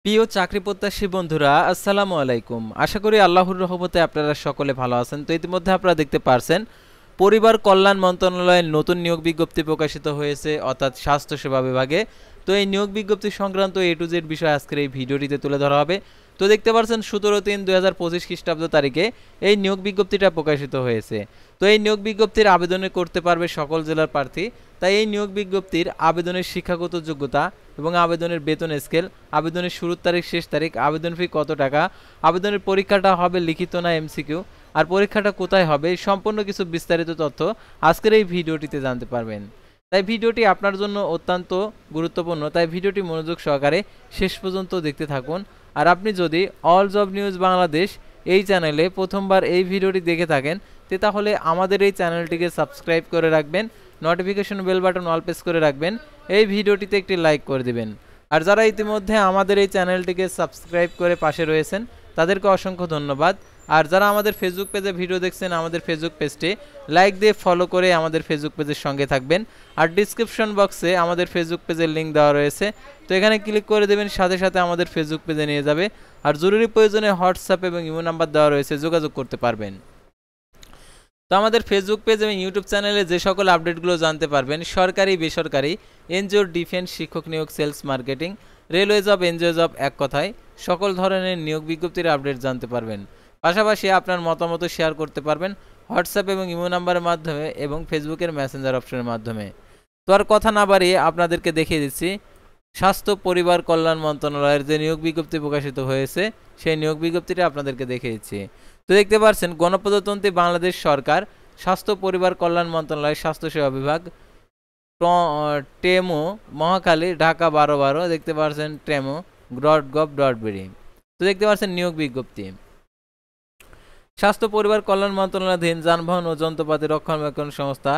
প্রিয় চাকরি প্রত্যাশী বন্ধুরা, আসসালামু আলাইকুম। আশা করি আল্লাহর রহমতে আপনারা সকলে ভালো আছেন। তো ইতিমধ্যে আপনারা দেখতে পারছেন পরিবার কল্যাণ মন্ত্রণালয়ের নতুন নিয়োগ বিজ্ঞপ্তি প্রকাশিত হয়েছে, অর্থাৎ স্বাস্থ্যসেবা বিভাগে। তো এই নিয়োগ বিজ্ঞপ্তি সংক্রান্ত এ টু জেড বিষয় আজকের এই ভিডিওটিতে তুলে ধরা হবে। তো দেখতে পাচ্ছেন 17/3/2025 খ্রিস্টাব্দ তারিখে এই নিয়োগ বিজ্ঞপ্তিটা প্রকাশিত হয়েছে। তো এই নিয়োগ বিজ্ঞপ্তির আবেদনে করতে পারবে সকল জেলার প্রার্থী। তাই এই নিয়োগ বিজ্ঞপ্তির আবেদনের শিক্ষাগত যোগ্যতা এবং আবেদনের বেতন স্কেল, আবেদনের শুরুর তারিখ শেষ তারিখ, আবেদন ফি কত টাকা, আবেদনের পরীক্ষাটা হবে লিখিত না এমসিকিউ, আর পরীক্ষাটা কোথায় হবে, সম্পূর্ণ কিছু বিস্তারিত তথ্য আজকের এই ভিডিওটিতে জানতে পারবেন। তাই ভিডিওটি আপনার জন্য অত্যন্ত গুরুত্বপূর্ণ, তাই ভিডিওটি মনোযোগ সহকারে শেষ পর্যন্ত দেখতে থাকুন। আর আপনি যদি অল জব নিউজ বাংলাদেশ এই চ্যানেলে প্রথমবার এই ভিডিওটি দেখে থাকেন তাহলে আমাদের এই চ্যানেলটিকে সাবস্ক্রাইব করে রাখবেন, notification bell button all press করে রাখবেন, এই ভিডিওটিতে একটি লাইক করে দিবেন। আর যারা ইতিমধ্যে আমাদের এই চ্যানেলটিকে সাবস্ক্রাইব করে পাশে রয়েছেন তাদেরকে অসংখ্য ধন্যবাদ। আর যারা আমাদের ফেসবুক পেজে ভিডিও দেখছেন, আমাদের ফেসবুক পেজটি লাইক দিয়ে ফলো করে আমাদের ফেসবুক পেজের সঙ্গে থাকবেন। আর ডিসক্রিপশন বক্সে আমাদের ফেসবুক পেজের লিঙ্ক দেওয়া রয়েছে, তো এখানে ক্লিক করে দেবেন, সাথে সাথে আমাদের ফেসবুক পেজে নিয়ে যাবে। আর জরুরি প্রয়োজনে হোয়াটসঅ্যাপ এবং ইমো নাম্বার দেওয়া রয়েছে, যোগাযোগ করতে পারবেন। তো আমাদের ফেসবুক পেজ এবং ইউটিউব চ্যানেলে যে সকল আপডেটগুলো জানতে পারবেন, সরকারি বেসরকারি এনজিও, ডিফেন্স, শিক্ষক নিয়োগ, sales, marketing, railway job, NGO job, এক কথায় সকল ধরনের নিয়োগ বিজ্ঞপ্তির আপডেট জানতে পারবেন। পাশাপাশি আপনার মতামত শেয়ার করতে পারবেন হোয়াটসঅ্যাপ এবং ইমো নাম্বারের মাধ্যমে এবং ফেসবুকের মেসেঞ্জার অপশনের মাধ্যমে। তো আর কথা না বাড়িয়ে আপনাদেরকে দেখিয়ে দিচ্ছি স্বাস্থ্য পরিবার কল্যাণ মন্ত্রণালয়ের যে নিয়োগ বিজ্ঞপ্তি প্রকাশিত হয়েছে সেই নিয়োগ বিজ্ঞপ্তিটা আপনাদেরকে দেখিয়ে দিচ্ছি। তো দেখতে পাচ্ছেন গণপ্রজাতন্ত্রী বাংলাদেশ সরকার স্বাস্থ্য পরিবার কল্যাণ মন্ত্রণালয় স্বাস্থ্যসেবা বিভাগ, টেমো, মহাখালী, ঢাকা 1212। দেখতে পাচ্ছেন টেমো.gov.bd। তো দেখতে পাচ্ছেন নিয়োগ বিজ্ঞপ্তি। স্বাস্থ্য পরিবার কল্যাণ মন্ত্রণালয়াধীন যানবাহন ও যন্ত্রপাতি রক্ষণাবেক্ষণ সংস্থা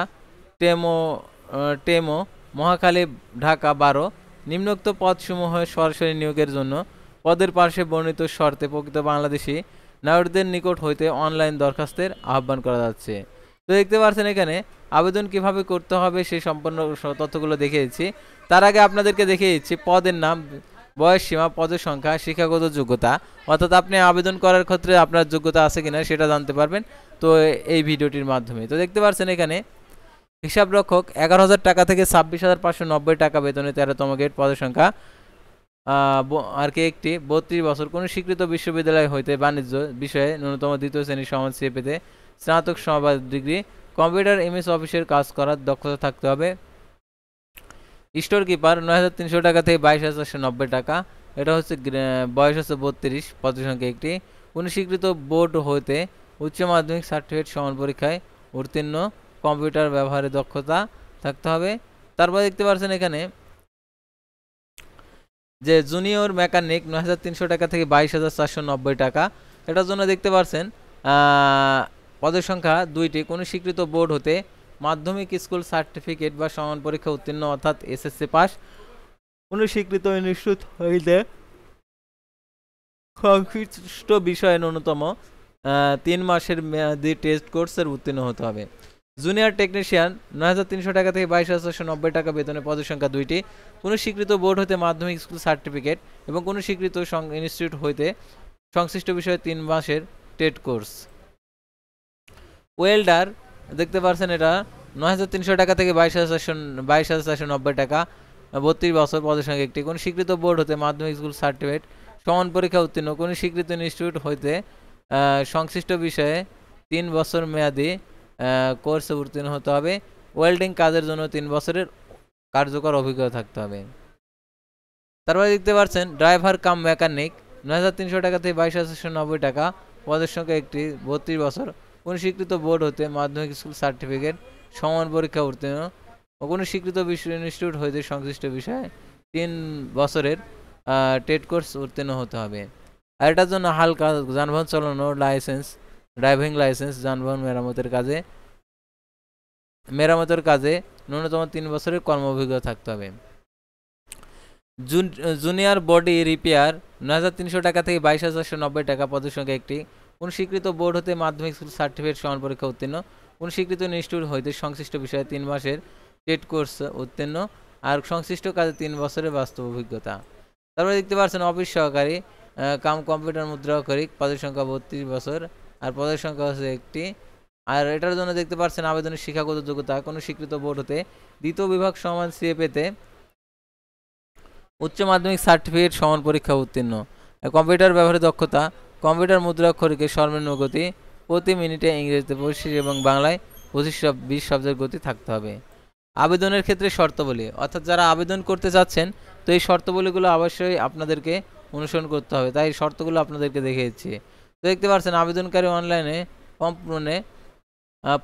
টেমো, মহাখালী, ঢাকা 12। নিম্নোক্ত পদসমূহ সরাসরি নিয়োগের জন্য পদের পার্শ্বে বর্ণিত শর্তে প্রকৃত বাংলাদেশি নাগরিকদের নিকট হইতে অনলাইন দরখাস্তের আহ্বান করা যাচ্ছে। তো দেখতে পাচ্ছেন এখানে আবেদন কিভাবে করতে হবে সেই সম্পূর্ণ তথ্যগুলো দেখিয়ে দিচ্ছি। তার আগে আপনাদেরকে দেখিয়ে দিচ্ছি পদের নাম, বয়স সীমা, পদের সংখ্যা, শিক্ষাগত যোগ্যতা, অর্থাৎ আপনি আবেদন করার ক্ষেত্রে আপনার যোগ্যতা আছে কিনা সেটা জানতে পারবেন তো এই ভিডিওটির মাধ্যমে। তো দেখতে পাচ্ছেন এখানে হিসাবরক্ষক 11,000 টাকা থেকে 26,590 টাকা বেতনে 13তম গ্রেড, পদের সংখ্যা আর কি একটি, 32 বছর, কোনো স্বীকৃত বিশ্ববিদ্যালয় হইতে বাণিজ্য বিষয়ে ন্যূনতম দ্বিতীয় শ্রেণীর সমান পেতে স্নাতক সমাবাদ ডিগ্রি, কম্পিউটার এমএস অফিসের কাজ করার দক্ষতা থাকতে হবে। স্টোর কিপার 9,300 টাকা থেকে 22,490 টাকা, এটা হচ্ছে বয়স হচ্ছে 32, পদের সংখ্যা একটি, কোনো স্বীকৃত বোর্ড হইতে উচ্চ মাধ্যমিক সার্টিফিকেট সমান পরীক্ষায় উত্তীর্ণ, কম্পিউটার ব্যবহারে দক্ষতা থাকতে হবে। তারপর দেখতে পাচ্ছেন এখানে যে জুনিয়র মেকানিক 9,300 টাকা থেকে 22,490 টাকা, এটার জন্য দেখতে পাচ্ছেন পদের সংখ্যা দুইটি, কোনো স্বীকৃত বোর্ড হতে মাধ্যমিক স্কুল সার্টিফিকেট বা সমান পরীক্ষা উত্তীর্ণ অর্থাৎ এসএসসি পাস, কোনো স্বীকৃত ইনস্টিটিউট হইতে সংশ্লিষ্ট বিষয়ে ন্যূনতম 3 মাসের মেয়াদি টেস্ট কোর্সের উত্তীর্ণ হতে হবে। জুনিয়র টেকনিশিয়ান 9,300 টাকা থেকে 22,490 টাকা বেতনে, পদের সংখ্যা দুইটি, কোনো স্বীকৃত বোর্ড হতে মাধ্যমিক স্কুল সার্টিফিকেট এবং কোনো স্বীকৃত ইনস্টিটিউট হইতে সংশ্লিষ্ট বিষয়ে 3 মাসের টেট কোর্স। ওয়েল্ডার দেখতে পাচ্ছেন এটা 9,300 টাকা থেকে 22,490 টাকা, 32 বছর, পদের সংখ্যা একটি, কোনো স্বীকৃত বোর্ড হতে মাধ্যমিক স্কুল সার্টিফিকেট সমান পরীক্ষা উত্তীর্ণ, কোনো স্বীকৃত ইনস্টিটিউট হইতে সংশ্লিষ্ট বিষয়ে 3 বছর মেয়াদি কোর্সে উত্তীর্ণ হতে হবে। ওয়েল্ডিং কাজের জন্য 3 বছরের কার্যকর অভিজ্ঞতা থাকতে হবে। তারপরে দেখতে পাচ্ছেন ড্রাইভার কাম মেকানিক 9,300 টাকা থেকে 22,490 টাকা, পদের সংখ্যা একটি, 32 বছর, কোনো স্বীকৃত বোর্ড হতে মাধ্যমিক স্কুল সার্টিফিকেট সমান পরীক্ষা উত্তীর্ণ ও কোনো স্বীকৃত বিশ্ব ইনস্টিটিউট হইতে সংশ্লিষ্ট বিষয়ে 3 বছরের টেট কোর্স উত্তীর্ণ হতে হবে। আর এটার জন্য হালকা যানবাহন চালানোর লাইসেন্স, ড্রাইভিং লাইসেন্স, যানবাহন মেরামতের কাজে ন্যূনতম 3 বছরের কর্ম অভিজ্ঞতা থাকতে হবে। জুনিয়র বডি রিপেয়ার 9,300 টাকা থেকে 22,490 টাকা, পদের সংখ্যা একটি, কোন স্বীকৃত বোর্ড হতে মাধ্যমিক স্কুল সার্টিফিকেট সমান পরীক্ষা উত্তীর্ণ, কোন স্বীকৃত ইনস্টিটিউট হইতে সংশ্লিষ্ট বিষয়ে 3 মাসের টেট কোর্স উত্তীর্ণ, আর সংশ্লিষ্ট কাজে 3 বছরের বাস্তব অভিজ্ঞতা। তারপরে দেখতে পাচ্ছেন অফিস সহকারী কাম কম্পিউটার মুদ্রাক্ষরিক, পদের সংখ্যা 32 বছর, আর পদের সংখ্যা হচ্ছে একটি। আর এটার জন্য দেখতে পাচ্ছেন আবেদনের শিক্ষাগত যোগ্যতা কোনো স্বীকৃত বোর্ড হতে দ্বিতীয় বিভাগ সমান সিএ পেতে উচ্চ মাধ্যমিক সার্টিফিকেট সমান পরীক্ষা উত্তীর্ণ। কম্পিউটার ব্যবহারে দক্ষতা কম্পিউটার মুদ্রাক্ষরিকের সর্বনিম্ন গতি প্রতি মিনিটে ইংরেজিতে 25 এবং বাংলায় 20 শব্দের গতি থাকতে হবে। আবেদনের ক্ষেত্রে শর্তাবলী, অর্থাৎ যারা আবেদন করতে চাচ্ছেন তো এই শর্তাবলীগুলো অবশ্যই আপনাদেরকে অনুসরণ করতে হবে, তাই শর্তগুলো আপনাদেরকে দেখে দিচ্ছি। তো দেখতে পাচ্ছেন আবেদনকারী অনলাইনে ফর্ম পূরণে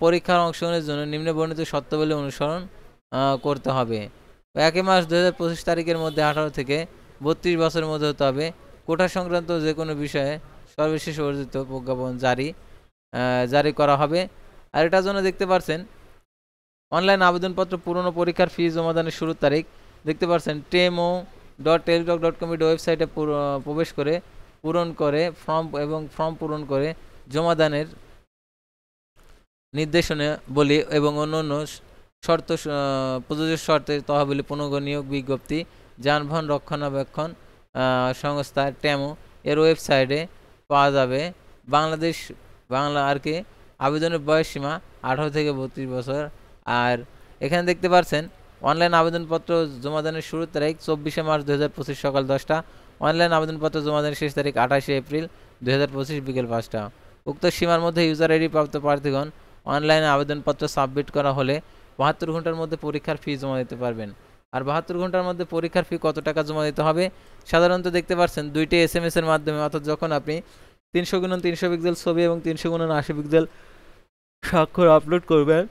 পরীক্ষার অংশগ্রহণের জন্য নিম্ন বর্ণিত শর্তাবলী অনুসরণ করতে হবে। 1 মার্চ 2025 তারিখের মধ্যে 18 থেকে 32 বছরের মধ্যে হতে হবে। কোটা সংক্রান্ত যে কোনো বিষয়ে সর্বশেষ অর্জিত প্রজ্ঞাপন জারি করা হবে। আর এটার জন্য দেখতে পাচ্ছেন অনলাইন আবেদনপত্র পূরণ ও পরীক্ষার ফি জমাদানের শুরুর তারিখ দেখতে পাচ্ছেন temo.teletalk.com ওয়েবসাইটে প্রবেশ করে পূরণ করে ফর্ম পূরণ করে জমাদানের নির্দেশনাবলী এবং অন্যান্য শর্ত প্রযোজ্য শর্তে তহবিলে পুনর্গঠন নিয়োগ বিজ্ঞপ্তি যানবাহন রক্ষণাবেক্ষণ সংস্থা টেমো এর ওয়েবসাইটে পাওয়া যাবে। বাংলা আর কি আবেদনের বয়স সীমা 18 থেকে 32 বছর। আর এখানে দেখতে পাচ্ছেন অনলাইন আবেদনপত্র জমাদানের শুরুর তারিখ 24 মার্চ 2025 সকাল 10টা, অনলাইন আবেদনপত্র জমাদানের শেষ তারিখ 28 এপ্রিল 2025 বিকেল 5টা। উক্ত সীমার মধ্যে ইউজার আইডি প্রাপ্ত প্রার্থীগণ অনলাইনে আবেদনপত্র সাবমিট করা হলে 72 ঘন্টার মধ্যে পরীক্ষার ফি জমা দিতে পারবেন। আর 72 ঘন্টার মধ্যে পরীক্ষার ফি কত টাকা জমা দিতে হবে, সাধারণত দেখতে পাচ্ছেন 2টি SMS এর মাধ্যমে, অর্থাৎ যখন আপনি 300x300 পিক্সেল ছবি এবং 300x80 পিক্সেল স্বাক্ষর আপলোড করবেন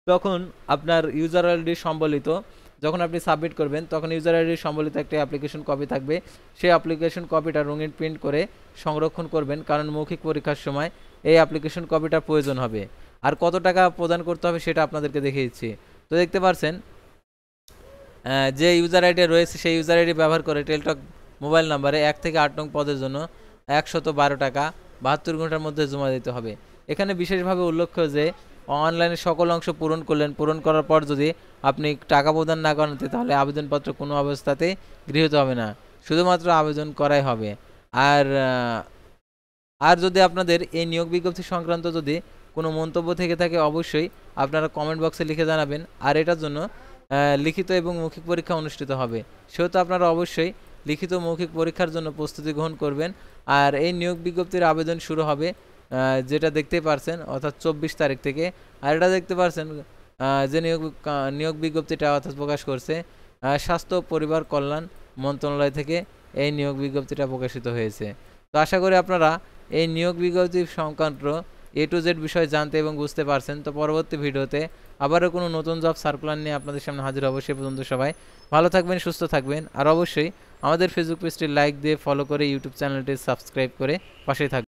তখন আপনার ইউজার আইডি সম্বলিত, যখন আপনি সাবমিট করবেন তখন ইউজার আইডি সম্বলিত একটা অ্যাপ্লিকেশন কপি থাকবে। সেই অ্যাপ্লিকেশন কপিটা রঙিন প্রিন্ট করে সংরক্ষণ করবেন, কারণ মৌখিক পরীক্ষার সময় এই অ্যাপ্লিকেশন কপিটার প্রয়োজন হবে। আর কত টাকা প্রদান করতে হবে সেটা আপনাদেরকে দেখিয়ে দিচ্ছি। তো দেখতে পাচ্ছেন যে ইউজার আইডি রয়েছে সেই ইউজার আইডি ব্যবহার করে টেলটক মোবাইল নাম্বারে 1 থেকে 8 নং পদের জন্য 112 টাকা 72 ঘন্টার মধ্যে জমা দিতে হবে। এখানে বিশেষভাবে উল্লেখ্য যে অনলাইনে সকল অংশ পূরণ করলেন, পূরণ করার পর যদি আপনি টাকা প্রদান না করেন তাহলে আবেদনপত্র কোনো অবস্থাতে গৃহীত হবে না, শুধুমাত্র আবেদন করাই হবে। আর যদি আপনাদের এই নিয়োগ বিজ্ঞপ্তি সংক্রান্ত যদি কোনো মন্তব্য থেকে থাকে অবশ্যই আপনারা কমেন্ট বক্সে লিখে জানাবেন। আর এটার জন্য লিখিত এবং মৌখিক পরীক্ষা অনুষ্ঠিত হবে, সেহেতু আপনারা অবশ্যই লিখিত মৌখিক পরীক্ষার জন্য প্রস্তুতি গ্রহণ করবেন। আর এই নিয়োগ বিজ্ঞপ্তির আবেদন শুরু হবে যেটা দেখতে পারছেন অর্থাৎ 24 তারিখ থেকে। আর এটা দেখতে পারছেন যে নিয়োগ বিজ্ঞপ্তিটা অর্থাৎ প্রকাশ করছে স্বাস্থ্য পরিবার কল্যাণ মন্ত্রণালয় থেকে এই নিয়োগ বিজ্ঞপ্তিটা প্রকাশিত হয়েছে। তো আশা করি আপনারা এই নিয়োগ বিজ্ঞপ্তি সংক্রান্ত A to Z বিষয় জানতে এবং বুঝতে পারছেন। তো পরবর্তী ভিডিওতে আবারও কোনো নতুন জব সার্কুলার নিয়ে আপনাদের সামনে হাজির হব। সে পর্যন্ত সবাই ভালো থাকবেন, সুস্থ থাকবেন। আর অবশ্যই আমাদের ফেসবুক পেজটি লাইক দিয়ে ফলো করে ইউটিউব চ্যানেলটি সাবস্ক্রাইব করে পাশেই থাকবেন।